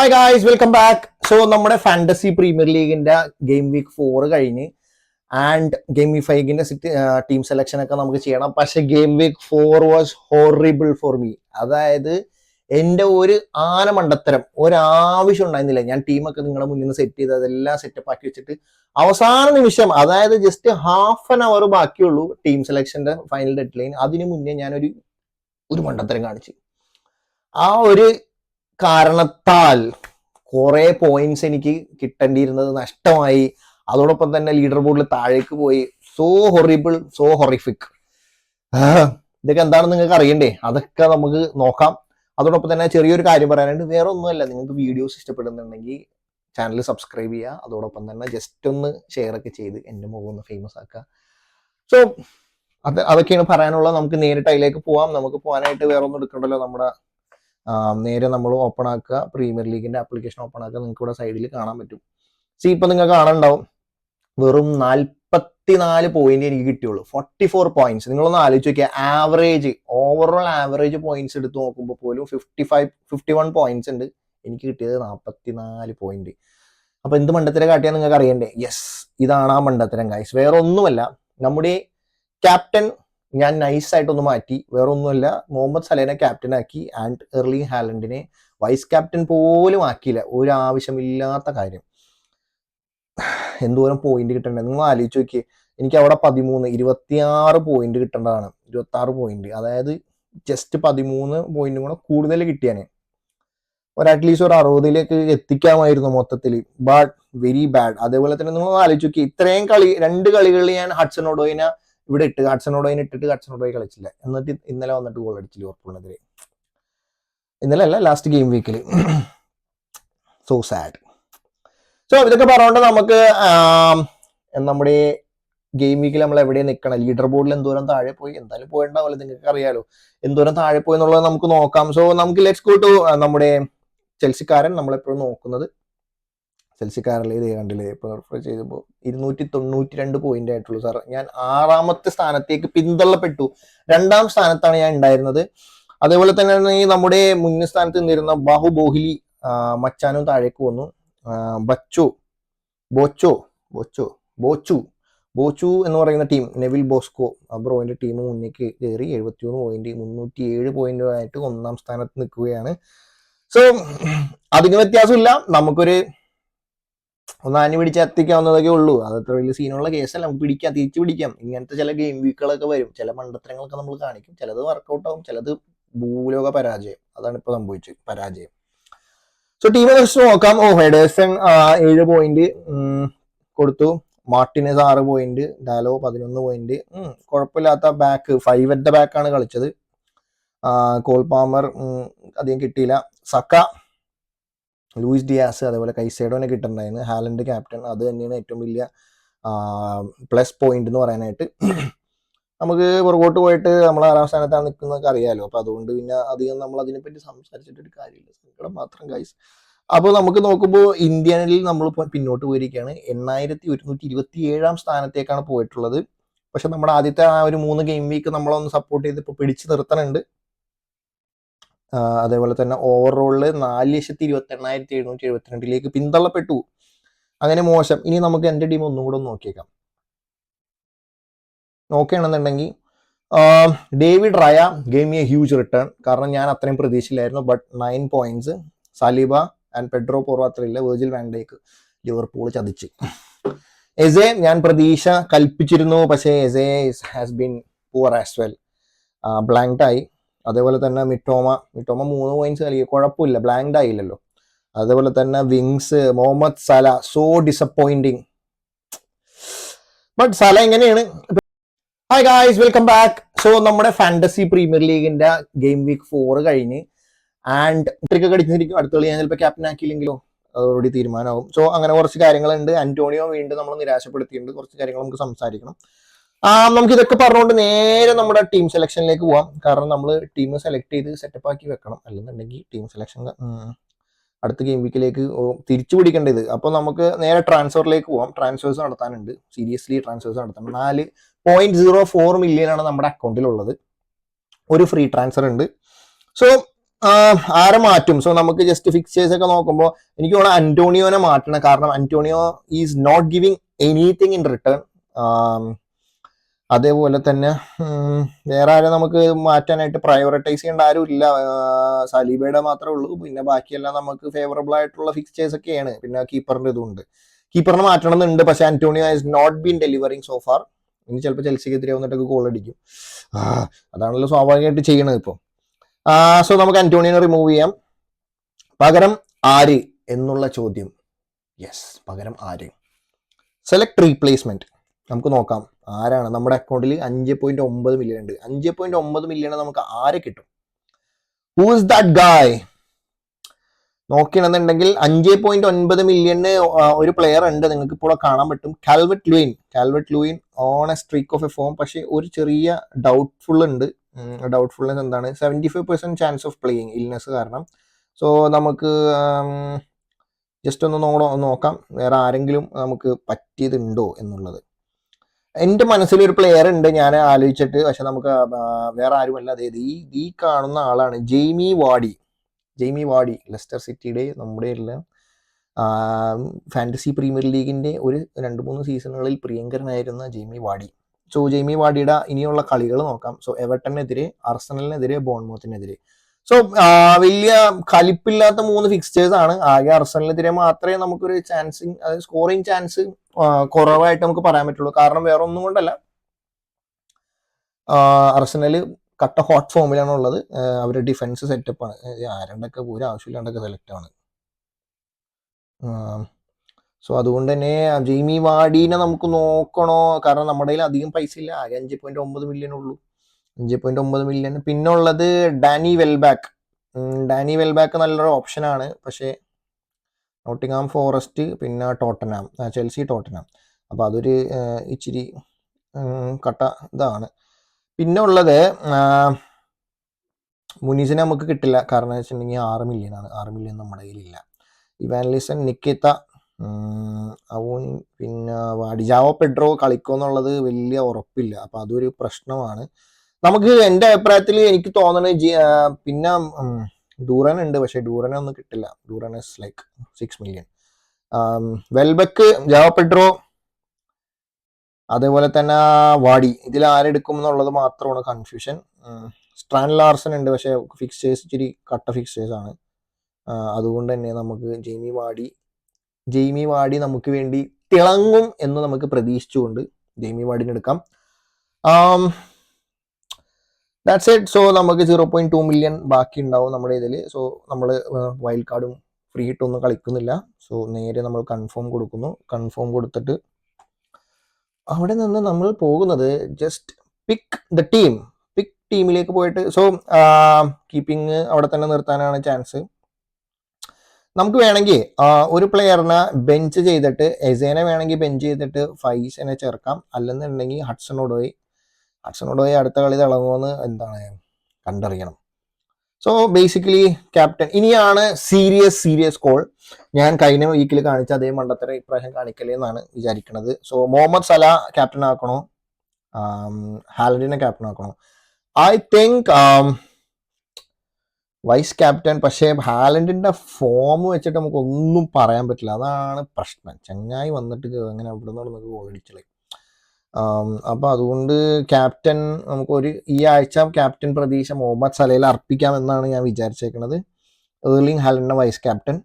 Hi guys, welcome back. So നമ്മുടെ fantasy premier ലീഗിന്റെ game week 4 കഴിഞ്ഞ് ആൻഡ് ഗെയിം വീക്ക് 5ന്റെ ടീം സെലക്ഷൻ ഒക്കെ നമുക്ക് ചെയ്യണം. പക്ഷെ game week 4 was horrible for me. അതായത് എന്റെ ഒരു ആന മണ്ടത്തരം ഒരാവശ്യം ഉണ്ടായിരുന്നില്ല. ഞാൻ ടീമൊക്കെ നിങ്ങളുടെ മുന്നിൽ നിന്ന് സെറ്റ് ചെയ്ത് അതെല്ലാം സെറ്റപ്പ് ആക്കി വെച്ചിട്ട് അവസാന നിമിഷം, അതായത് ജസ്റ്റ് ഹാഫ് ആൻ അവർ ബാക്കിയുള്ളൂ ടീം സെലക്ഷന്റെ ഫൈനൽ ഡെഡ് ലൈൻ. അതിനു മുന്നേ ഞാനൊരു മണ്ടത്തരം കാണിച്ചു. ആ ഒരു കാരണത്താൽ കുറെ പോയിന്റ്സ് എനിക്ക് കിട്ടേണ്ടിയിരുന്നത് നഷ്ടമായി. അതോടൊപ്പം തന്നെ ലീഡർ ബോർഡിൽ താഴേക്ക് പോയി. So horrible, so horrific. ഇതൊക്കെ എന്താണെന്ന് നിങ്ങൾക്ക് അറിയണ്ടേ? അതൊക്കെ നമുക്ക് നോക്കാം. അതോടൊപ്പം തന്നെ ചെറിയൊരു കാര്യം പറയാനുണ്ട്. വേറെ ഒന്നുമല്ല, നിങ്ങൾക്ക് വീഡിയോസ് ഇഷ്ടപ്പെടുന്നുണ്ടെങ്കിൽ ചാനൽ സബ്സ്ക്രൈബ് ചെയ്യുക. അതോടൊപ്പം തന്നെ ജസ്റ്റ് ഒന്ന് ഷെയർ ഒക്കെ ചെയ്ത് എൻ്റെ മുഖം ഒന്ന് ഫേമസ് ആക്കുക. സോ അതൊക്കെയാണ് പറയാനുള്ളത്. നമുക്ക് നേരിട്ട് അതിലേക്ക് പോവാം. നമുക്ക് പോകാനായിട്ട് വേറെ ഒന്നും എടുക്കണ്ടല്ലോ. നമ്മുടെ നേരെ നമ്മൾ ഓപ്പൺ ആക്കുക, പ്രീമിയർ ലീഗിന്റെ ആപ്ലിക്കേഷൻ ഓപ്പൺ ആക്കുക. നിങ്ങൾക്ക് ഇവിടെ സൈഡിൽ കാണാൻ പറ്റും. ഇപ്പൊ നിങ്ങൾക്ക് കാണാനുണ്ടാവും, വെറും 44 പോയിന്റ് എനിക്ക് കിട്ടിയുള്ളൂ. 44 പോയിന്റ്സ്. നിങ്ങളൊന്ന് ആലോചിച്ച് നോക്കിയാൽ ആവറേജ്, ഓവറോൾ ആവറേജ് പോയിന്റ്സ് എടുത്ത് നോക്കുമ്പോൾ പോലും 51 പോയിന്റ്സ് ഉണ്ട്. എനിക്ക് കിട്ടിയത് 44 പോയിന്റ്. അപ്പൊ എന്ത് മണ്ടത്തരം കാട്ടിയാൽ നിങ്ങൾക്ക് അറിയണ്ടേ? യെസ്, ഇതാണ് ആ മണ്ടത്തരം ഗൈസ്. വേറെ ഒന്നുമല്ല, നമ്മുടെ ക്യാപ്റ്റൻ ഞാൻ നൈസായിട്ടൊന്ന് മാറ്റി. വേറെ ഒന്നുമല്ല, മുഹമ്മദ് സലേനെ ക്യാപ്റ്റൻ ആക്കി ആൻഡ് എർലിംഗ് ഹാലൻഡിനെ വൈസ് ക്യാപ്റ്റൻ പോലും ആക്കിയില്ല. ഒരു ആവശ്യമില്ലാത്ത കാര്യം. എന്തോരം പോയിന്റ് കിട്ടണ്ടേ നിങ്ങൾ ആലോചിച്ച് നോക്കിയേ. എനിക്ക് അവിടെ 26 പോയിന്റ് കിട്ടേണ്ടതാണ്. 26 പോയിന്റ്, അതായത് ജസ്റ്റ് 13 പോയിന്റും കൂടെ കൂടുതൽ കിട്ടിയാനെ അറ്റ്ലീസ്റ്റ് ഒരു 60ലേക്ക് എത്തിക്കാമായിരുന്നു മൊത്തത്തിൽ. But very bad. അതേപോലെ തന്നെ നിങ്ങൾ ആലോചിച്ച് നോക്കി, ഇത്രയും രണ്ട് കളികളിൽ ഞാൻ ഹഡ്സൺ ഒഡോയിനെ ഇവിടെ ഇട്ട്, ഹഡ്സൺ ഒഡോയിനെ ഇട്ടിട്ട് ഹഡ്സൺ ഒഡോയി കളിച്ചില്ല. എന്നിട്ട് ഇന്നലെ വന്നിട്ട് ഗോൾ അടിച്ചു ലിവർപൂളിനെതിരെ. ഇന്നലെ അല്ല, ലാസ്റ്റ് ഗെയിം വീക്കിൽ. So sad. സോ ഇതൊക്കെ പറഞ്ഞുകൊണ്ട് നമുക്ക് നമ്മുടെ ഗെയിം വീക്കിൽ നമ്മൾ എവിടെ നിൽക്കണം, ലീഡർ ബോർഡിൽ എന്തോരം താഴെ പോയി. എന്തായാലും പോയിട്ടുണ്ടാവില്ല, നിങ്ങൾക്ക് അറിയാലോ എന്തോരം താഴെ പോയി എന്നുള്ളത് നമുക്ക് നോക്കാം. സോ നമുക്ക് ലെറ്റ്സ് ഗോ ടു നമ്മുടെ ചെൽസിക്കാരൻ. നമ്മളെപ്പോഴും നോക്കുന്നത് ചെൽസിക്കാരിൽ ഇത് കണ്ടില്ലേ, ഇപ്പോൾ റെഫർ ചെയ്തപ്പോൾ 292 പോയിന്റ് ആയിട്ടുള്ളൂ സാർ. ഞാൻ 6ാമത്തെ സ്ഥാനത്തേക്ക് പിന്തള്ളപ്പെട്ടു. 2ാം സ്ഥാനത്താണ് ഞാൻ ഉണ്ടായിരുന്നത്. അതേപോലെ തന്നെ ഈ നമ്മുടെ മുന്നിൽ സ്ഥാനത്ത് നിന്നിരുന്ന ബാഹുബോഹിലി മച്ചാനും താഴേക്ക് വന്നു. ബോച്ചു എന്ന് പറയുന്ന ടീം, നെവിൽ ബോസ്കോ ബ്രോയിന്റെ ടീം മുന്നിലേക്ക് കയറി 71 പോയിന്റ്, 307 പോയിന്റുമായിട്ട് 1ാം സ്ഥാനത്ത് നിൽക്കുകയാണ്. സോ അതിന് വ്യത്യാസമില്ല, നമുക്കൊരു ഒന്ന് ആഞ്ഞു പിടിച്ച് എത്തിക്കാവുന്നതൊക്കെ ഉള്ളൂ. അതത്ര വലിയ സീനുള്ള കേസല്ല. നമുക്ക് പിടിക്കാം, തിരിച്ചു പിടിക്കാം. ഇങ്ങനത്തെ ചില ഗെയിം വീക്കുകളൊക്കെ വരും, ചില മണ്ടത്തരങ്ങളൊക്കെ നമ്മൾ കാണിക്കും. ചിലത് വർക്കൗട്ട് ആവും, ചിലത് ഭൂലോക പരാജയം. അതാണ് ഇപ്പൊ സംഭവിച്ചത്, പരാജയം. സോ ടീം വെച്ച് നോക്കാം. ഹെഡേഴ്സൺ 7 പോയിന്റ് കൊടുത്തു, മാർട്ടിനസ് 6 പോയിന്റ്, ഡാലോ 11 പോയിന്റ്. കുഴപ്പമില്ലാത്ത ബാക്ക്, 5 അറ്റ് ദ ബാക്കാണ് കളിച്ചത്. കോൾ പാമർ അധികം കിട്ടിയില്ല. സക്ക, ലൂയിസ് ഡിയാസ്, അതേപോലെ കൈസേഡോനെ കിട്ടുന്നുണ്ടായിരുന്നു. ഹാലൻഡ് ക്യാപ്റ്റൻ, അത് തന്നെയാണ് ഏറ്റവും വലിയ പ്ലസ് പോയിന്റ് എന്ന് പറയാനായിട്ട്. നമുക്ക് പുറകോട്ട് പോയിട്ട് നമ്മൾ 6ാം സ്ഥാനത്താണ് നിൽക്കുന്നതൊക്കെ അറിയാലോ. അപ്പൊ അതുകൊണ്ട് പിന്നെ അധികം നമ്മൾ അതിനെപ്പറ്റി സംസാരിച്ചിട്ടൊരു കാര്യമില്ല, സങ്കടം മാത്രം ഗൈസ്. അപ്പോൾ നമുക്ക് നോക്കുമ്പോൾ ഇന്ത്യനിൽ നമ്മൾ പിന്നോട്ട് പോയിരിക്കുകയാണ്. 8127ാം സ്ഥാനത്തേക്കാണ് പോയിട്ടുള്ളത്. പക്ഷെ നമ്മുടെ ആദ്യത്തെ ആ ഒരു 3 ഗെയിം വീക്ക് നമ്മളൊന്ന് സപ്പോർട്ട് ചെയ്ത് ഇപ്പോൾ പിടിച്ചു നിർത്തണുണ്ട്. അതേപോലെ തന്നെ ഓവറോളില് 4,28,772 പിന്തള്ളപ്പെട്ടു. അങ്ങനെ മോശം. ഇനി നമുക്ക് എൻ്റെ ടീം ഒന്നും കൂടെ നോക്കിയേക്കാം. നോക്കുകയാണെന്നുണ്ടെങ്കിൽ David Raya game a huge return. കാരണം ഞാൻ അത്രയും പ്രതീക്ഷയിലായിരുന്നു. But 9 points. Saliba and Pedro പോർവാത്രയില്ല, വെർജിൽ വാൻ ഡൈക്ക്, ലിവർപൂൾ ചതിച്ച്. എസെ ഞാൻ പ്രതീക്ഷ കൽപ്പിച്ചിരുന്നു, പക്ഷേ Eze has been poor as well, blanked ആയി. അതേപോലെ തന്നെ മിറ്റോമ 3 പോയിന്റ്സ് കളിക്കുക, കുഴപ്പമില്ല, ബ്ലാങ്ക്ഡ് ആയില്ലല്ലോ. അതേപോലെ തന്നെ wings, Mohamed Salah, so disappointing. But Salah എങ്ങനെയാണ്? Hi guys, welcome back. So നമ്മുടെ ഫാന്റസി പ്രീമിയർ ലീഗിന്റെ ഗെയിം വീക്ക് 4 കഴിഞ്ഞ് ആൻഡ് ഇത്രയൊക്കെ കടിച്ചിരിക്കും. അടുത്ത കളി ഞാൻ ചിലപ്പോൾ ക്യാപ്റ്റൻ ആക്കിയില്ലെങ്കിലോ, അതോടുകൂടി തീരുമാനമാവും. സോ അങ്ങനെ കുറച്ച് കാര്യങ്ങളുണ്ട്. അന്റോണിയോ വീണ്ടും നമ്മൾ നിരാശപ്പെടുത്തിയിട്ടുണ്ട്. കുറച്ച് കാര്യങ്ങൾ നമുക്ക് സംസാരിക്കണം. നമുക്ക് ഇതൊക്കെ പറഞ്ഞുകൊണ്ട് നേരെ നമ്മുടെ ടീം സെലക്ഷനിലേക്ക് പോവാം. കാരണം നമ്മൾ ടീം സെലക്ട് ചെയ്ത് സെറ്റപ്പ് ആക്കി വെക്കണം. അല്ലെന്നുണ്ടെങ്കിൽ ടീം സെലക്ഷൻ അടുത്ത ഗെയിം വീക്കിലേക്ക് തിരിച്ചു പിടിക്കേണ്ടത്. അപ്പോൾ നമുക്ക് നേരെ ട്രാൻസ്ഫറിലേക്ക് പോവാം. ട്രാൻസ്ഫേഴ്സ് നടത്താനുണ്ട്, സീരിയസ്ലി ട്രാൻസ്ഫേഴ്സ് നടത്തണം. 4.04 മില്യൺ ആണ് നമ്മുടെ അക്കൗണ്ടിലുള്ളത്. ഒരു ഫ്രീ ട്രാൻസ്ഫർ ഉണ്ട്. സോ ആരെ മാറ്റും? സോ നമുക്ക് ജസ്റ്റ് ഫിക്സേഴ്സ് ഒക്കെ നോക്കുമ്പോൾ എനിക്ക് തോന്നുന്നു അന്റോണിയോനെ മാറ്റണം. കാരണം Antonio is not giving anything in return. അതേപോലെ തന്നെ വേറെ ആരും നമുക്ക് മാറ്റാനായിട്ട് പ്രയോറിറ്റൈസ് ചെയ്യേണ്ട ആരും ഇല്ല. സലീബയുടെ മാത്രമേ ഉള്ളൂ. പിന്നെ ബാക്കിയെല്ലാം നമുക്ക് ഫേവറബിൾ ആയിട്ടുള്ള ഫിക്സേഴ്സ് ഒക്കെയാണ്. പിന്നെ കീപ്പറിന്റെ ഇതുണ്ട്. കീപ്പറിനെ മാറ്റണം എന്നുണ്ട്, പക്ഷെ Antonio has not been delivering so far. ഇനി ചിലപ്പോൾ ചെൽസിക്കെതിരെ വന്നിട്ടൊക്കെ ഗോൾ അടിക്കും. അതാണല്ലോ സ്വാഭാവികമായിട്ട് ചെയ്യണത് ഇപ്പോൾ. സോ നമുക്ക് അന്റോണിയോനെ റിമൂവ് ചെയ്യാം. പകരം ആര് എന്നുള്ള ചോദ്യം. യെസ്, പകരം ആര്? Select replacement. നമുക്ക് നോക്കാം ആരാണ്. നമ്മുടെ അക്കൗണ്ടിൽ 5.9 മില്യൺ ഉണ്ട്. 5.9 മില്യൺ നമുക്ക് ആരെ കിട്ടും? ഹൂ ഇസ് ദാറ്റ് ഗായ്? നോക്കണമെന്നുണ്ടെങ്കിൽ 5.9 മില്യണ് ഒരു പ്ലെയർ ഉണ്ട്, നിങ്ങൾക്ക് ഇപ്പോൾ കാണാൻ പറ്റും. Calvert Lewin on a streak of a form. പക്ഷെ ഒരു ചെറിയ ഡൗട്ട്ഫുൾ ഉണ്ട്. ഡൗട്ട്ഫുൾനെസ് എന്താണ്? 75% ചാൻസ് ഓഫ് പ്ലേയിങ്, ഇൽനെസ് കാരണം. സോ നമുക്ക് ജസ്റ്റ് ഒന്ന് നോക്കാം വേറെ ആരെങ്കിലും നമുക്ക് പറ്റിയതുണ്ടോ എന്നുള്ളത്. എൻ്റെ മനസ്സിലൊരു പ്ലെയർ ഉണ്ട് ഞാൻ ആലോചിച്ചിട്ട്, പക്ഷെ നമുക്ക് വേറെ ആരുമല്ല. അതായത് ഈ കാണുന്ന ആളാണ് ജെയ്മി വാഡി. ലെസ്റ്റർ സിറ്റിയുടെ നമ്മുടെ എല്ലാം ഫാന്റസി പ്രീമിയർ ലീഗിന്റെ ഒരു 2-3 സീസണുകളിൽ പ്രിയങ്കരനായിരുന്ന ജെയ്മി വാഡി. സോ ജെയ്മി വാഡിയുടെ ഇനിയുള്ള കളികൾ നോക്കാം. സോ എവർട്ടനെതിരെ, അർസണലിനെതിരെ, ബോൺമൗത്തിനെതിരെ. സോ വലിയ കലിപ്പില്ലാത്ത 3 ഫിക്സ്റ്റേഴ്സ് ആണ്. ആകെ അർസണലിനെതിരെ മാത്രമേ നമുക്കൊരു ചാൻസിങ്, അതായത് സ്കോറിങ് ചാൻസ് കുറവായിട്ട് നമുക്ക് പറയാൻ പറ്റുള്ളൂ. കാരണം വേറെ ഒന്നും കൊണ്ടല്ല, അർസണൽ കട്ട ഹോട്ട് ഫോമിലാണ് ഉള്ളത്. അവരുടെ ഡിഫൻസ് സെറ്റപ്പാണ്. ആരണ്ടൊക്കെ ഒരു ആവശ്യമില്ലാണ്ടൊക്കെ സെലക്ട് ആണ്. സോ അതുകൊണ്ട് തന്നെ ജെയ്മി വാഡീനെ നമുക്ക് നോക്കണോ? കാരണം നമ്മുടെ കയ്യിൽ അധികം പൈസ ഇല്ല. ആകെ 5.9 മില്യൺ ഉള്ളൂ. 5.9 മില്യൺ. പിന്നെ ഉള്ളത് ഡാനി വെൽബാക്ക് നല്ലൊരു ഓപ്ഷനാണ്. പക്ഷേ നോട്ടിംഗ്ഹാം ഫോറസ്റ്റ്, പിന്നെ ചെൽസി, ടോട്ടനാം. അപ്പോൾ അതൊരു ഇച്ചിരി കട്ട ഇതാണ്. പിന്നെ ഉള്ളത് മുനീസിനെ നമുക്ക് കിട്ടില്ല. കാരണം എന്ന് വെച്ചിട്ടുണ്ടെങ്കിൽ 6 മില്യൺ ആണ്. 6 മില്യൺ നമ്മുടെ കയ്യിലില്ല. ഇവാൻലിസൺ, നിക്കിത്ത, അവൻ, പിന്നെ ഡിജാവോ പെഡ്രോ കളിക്കുമെന്നുള്ളത് വലിയ ഉറപ്പില്ല. അപ്പം അതൊരു പ്രശ്നമാണ് നമുക്ക്. എൻ്റെ അഭിപ്രായത്തിൽ എനിക്ക് തോന്നുന്നത് പിന്നെ ഡൂറൻ ഉണ്ട്, പക്ഷേ ഡൂറനെ ഒന്നും കിട്ടില്ല. Duran is like 6 million. Welbeck, Joao Pedro, അതേപോലെ തന്നെ വാഡി. ഇതിൽ ആരെടുക്കും എന്നുള്ളത് മാത്രമാണ് കൺഫ്യൂഷൻ. സ്ട്രാൻ ലാർസൺ ഉണ്ട്, പക്ഷേ ഫിക്സ്റ്റേഴ്സ് ഇച്ചിരി കട്ട ഫിക്സ്റ്റേഴ്സ് ആണ്. അതുകൊണ്ട് തന്നെ നമുക്ക് ജെയ്മി വാഡി നമുക്ക് വേണ്ടി തിളങ്ങും എന്ന് നമുക്ക് പ്രതീക്ഷിച്ചുകൊണ്ട് ജെയ്മി വാഡിനെ എടുക്കാം. That's it. സോ നമുക്ക് 0.2 മില്യൺ ബാക്കി ഉണ്ടാവും നമ്മുടെ ഇതിൽ. സോ നമ്മൾ വൈൽഡ് കാർഡും ഫ്രീ ഹിറ്റൊന്നും കളിക്കുന്നില്ല. സോ നേരെ നമ്മൾ കൺഫേം കൊടുക്കുന്നു. കൺഫേം കൊടുത്തിട്ട് അവിടെ നിന്ന് നമ്മൾ പോകുന്നത് ജസ്റ്റ് പിക്ക് ദ ടീമിലേക്ക് പോയിട്ട്. സോ കീപ്പിംഗ് അവിടെ തന്നെ നിർത്താനാണ് ചാൻസ്. നമുക്ക് വേണമെങ്കിൽ ഒരു പ്ലെയറിനെ ബെഞ്ച് ചെയ്തിട്ട്, എസേനെ വേണമെങ്കിൽ ബെഞ്ച് ചെയ്തിട്ട് ഫൈസിനെ ചേർക്കാം. അല്ലെന്നുണ്ടെങ്കിൽ ഹഡ്സൺ ഒഡോയി അടുത്ത കളി തിളങ്ങുമെന്ന് കണ്ടറിയണം. സോ ബേസിക്കലി ക്യാപ്റ്റൻ ഇനിയാണ് സീരിയസ് കോൾ. ഞാൻ കഴിഞ്ഞ വീക്കിൽ കാണിച്ച അതേ മണ്ടത്തരം ഇപ്രാവശ്യം കാണിക്കലേ എന്നാണ് വിചാരിക്കുന്നത്. സോ മുഹമ്മദ് സലാ ക്യാപ്റ്റൻ ആക്കണോ, ഹാലൻഡിനെ ക്യാപ്റ്റൻ ആക്കണോ? I think vice captain. പക്ഷേ ഹാലൻഡിന്റെ ഫോം വെച്ചിട്ട് നമുക്ക് ഒന്നും പറയാൻ പറ്റില്ല. അതാണ് പ്രശ്നം. ചങ്ങായി വന്നിട്ട് അങ്ങനെ അവിടെ നിന്ന് നമുക്ക് ഗോൾ അടിച്ചളെ. അപ്പൊ അതുകൊണ്ട് ക്യാപ്റ്റൻ ഈ ആഴ്ച ക്യാപ്റ്റൻ പ്രതീക്ഷ മുഹമ്മദ് സലയിൽ അർപ്പിക്കാമെന്നാണ് ഞാൻ വിചാരിച്ചേക്കുന്നത്. ഏർലിംഗ് ഹാലൻഡിന്റെ വൈസ് ക്യാപ്റ്റൻ.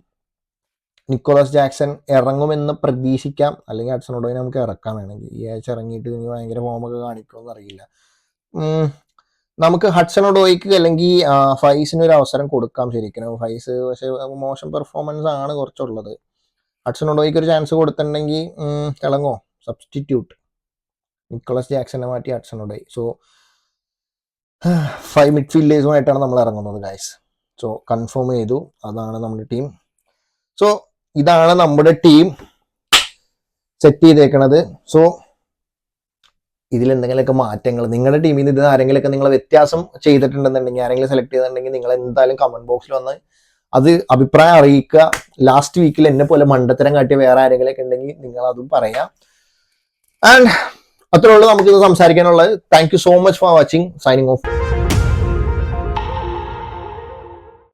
നിക്കോളാസ് ജാക്സൺ ഇറങ്ങുമെന്ന് പ്രതീക്ഷിക്കാം. അല്ലെങ്കിൽ ഹഡ്സൺ ഒഡോയിനെ നമുക്ക് ഇറക്കാൻ വേണമെങ്കിൽ. ഈ ആഴ്ച ഇറങ്ങിയിട്ട് ഇനി ഭയങ്കര ഫോമൊക്കെ കാണിക്കുമെന്ന് അറിയില്ല. നമുക്ക് ഹഡ്സൺ ഒഡോയിക്ക് അല്ലെങ്കിൽ ഫൈസിന് ഒരു അവസരം കൊടുക്കാം ശരിക്കും. ഫൈസ് പക്ഷേ മോശം പെർഫോമൻസ് ആണ് കുറച്ചുള്ളത്. ഹഡ്സൺ ഒഡോയിക്ക് ഒരു ചാൻസ് കൊടുത്തിട്ടുണ്ടെങ്കിൽ തിളങ്ങോ? സബ്സ്റ്റിറ്റ്യൂട്ട് നിക്കോളാസ് ജാക്സനെ മാറ്റി ഹഡ്സൺ ഒഡോയി. സോ 5 മിഡ്ഫീൽഡേഴ്സുമായിട്ടാണ് നമ്മൾ ഇറങ്ങുന്നത് ഗൈസ്. സോ കൺഫേം ചെയ്തു. അതാണ് നമ്മുടെ ടീം. സോ ഇതാണ് നമ്മുടെ ടീം സെറ്റ് ചെയ്തേക്കണത്. സോ ഇതിലെന്തെങ്കിലുമൊക്കെ മാറ്റങ്ങൾ നിങ്ങളുടെ ടീമിൽ നിന്ന് ആരെങ്കിലുമൊക്കെ നിങ്ങൾ വ്യത്യാസം ചെയ്തിട്ടുണ്ടെന്നുണ്ടെങ്കിൽ, ആരെങ്കിലും സെലക്ട് ചെയ്തിട്ടുണ്ടെങ്കിൽ നിങ്ങൾ എന്തായാലും കമന്റ് ബോക്സിൽ വന്ന് അത് അഭിപ്രായം അറിയിക്കുക. ലാസ്റ്റ് വീക്കിൽ എന്നെ പോലെ മണ്ടത്തരം കാട്ടിയ വേറെ ആരെങ്കിലുമൊക്കെ ഉണ്ടെങ്കിൽ നിങ്ങൾ അതും പറയാം. ആൻഡ് അത്രേ ഉള്ളൂ നമുക്കിത് സംസാരിക്കാനുള്ളത്. Thank you so much for watching. Signing of.